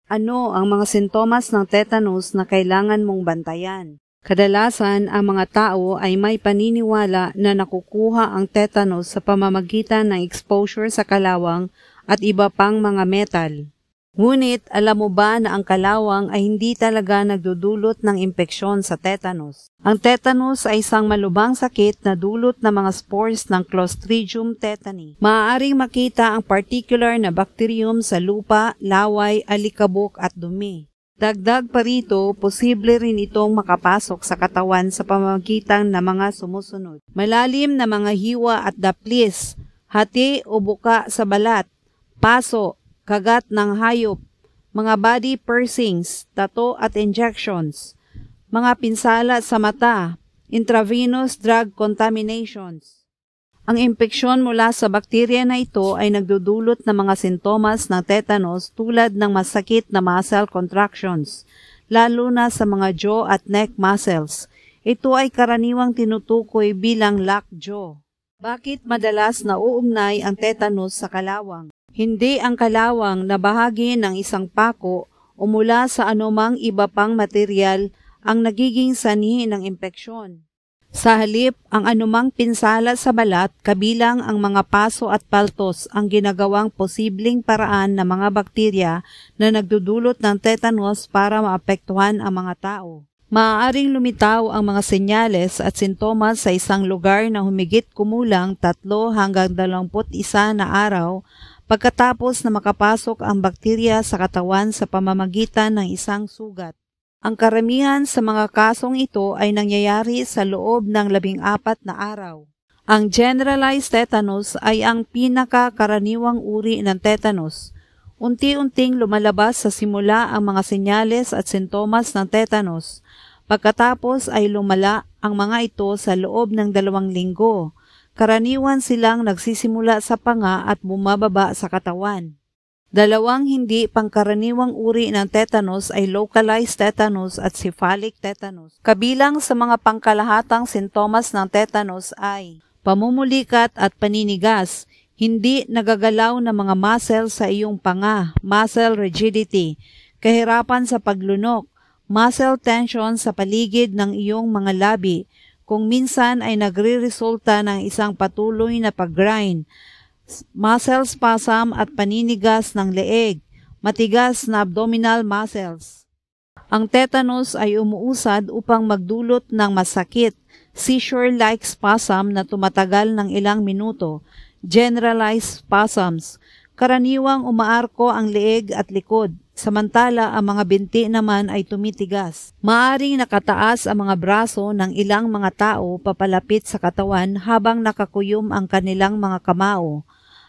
Ano ang mga sintomas ng tetanus na kailangan mong bantayan? Kadalasan, ang mga tao ay may paniniwala na nakukuha ang tetanus sa pamamagitan ng exposure sa kalawang at iba pang mga metal. Ngunit, alam mo ba na ang kalawang ay hindi talaga nagdudulot ng impeksyon sa tetanus? Ang tetanus ay isang malubhang sakit na dulot ng mga spores ng Clostridium tetani. Maaaring makita ang particular na bacterium sa lupa, laway, alikabok at dumi. Dagdag pa rito, posible rin itong makapasok sa katawan sa pamamagitan ng mga sumusunod. Malalim na mga hiwa at daplis, hati o buka sa balat, paso, kagat ng hayop, mga body piercings, tattoo at injections, mga pinsala sa mata, intravenous drug contaminations. Ang impeksyon mula sa bakterya na ito ay nagdudulot ng mga sintomas ng tetanus tulad ng masakit na muscle contractions, lalo na sa mga jaw at neck muscles. Ito ay karaniwang tinutukoy bilang lockjaw. Bakit madalas nauugnay ang tetanus sa kalawang? Hindi ang kalawang na bahagi ng isang pako o mula sa anumang iba pang material ang nagiging sanhi ng impeksyon. Sa halip, ang anumang pinsala sa balat kabilang ang mga paso at paltos ang ginagawang posibleng paraan ng mga bakterya na nagdudulot ng tetanus para maapektuhan ang mga tao. Maaaring lumitaw ang mga senyales at sintomas sa isang lugar na humigit kumulang 3 hanggang 21 na araw pagkatapos na makapasok ang bakterya sa katawan sa pamamagitan ng isang sugat. Ang karamihan sa mga kasong ito ay nangyayari sa loob ng 14 na araw. Ang generalized tetanus ay ang pinakakaraniwang uri ng tetanus. Unti-unting lumalabas sa simula ang mga senyales at sintomas ng tetanus. Pagkatapos ay lumala ang mga ito sa loob ng 2 linggo. Karaniwan silang nagsisimula sa panga at bumababa sa katawan. 2 hindi pangkaraniwang uri ng tetanus ay localized tetanus at cephalic tetanus. Kabilang sa mga pangkalahatang sintomas ng tetanus ay pamumulikat at paninigas, hindi nagagalaw na mga muscle sa iyong panga, muscle rigidity, kahirapan sa paglunok, muscle tension sa paligid ng iyong mga labi, kung minsan ay nagre-resulta ng isang patuloy na pag-grind, muscle spasm at paninigas ng leeg, matigas na abdominal muscles. Ang tetanus ay umuusad upang magdulot ng masakit, seizure-like spasm na tumatagal ng ilang minuto, generalized spasms. Karaniwang umaarko ang leeg at likod, samantala ang mga binti naman ay tumitigas. Maaring nakataas ang mga braso ng ilang mga tao papalapit sa katawan habang nakakuyom ang kanilang mga kamao.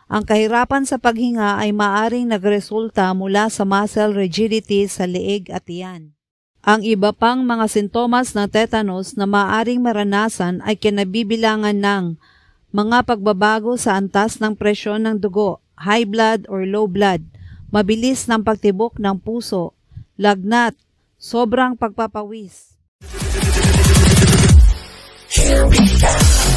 Ang kahirapan sa paghinga ay maaring nagresulta mula sa muscle rigidity sa leeg at tiyan. Ang iba pang mga sintomas ng tetanus na maaring maranasan ay kinabibilangan ng mga pagbabago sa antas ng presyon ng dugo, high blood or low blood, mabilis ng pagtibok ng puso, lagnat, sobrang pagpapawis. Here we go.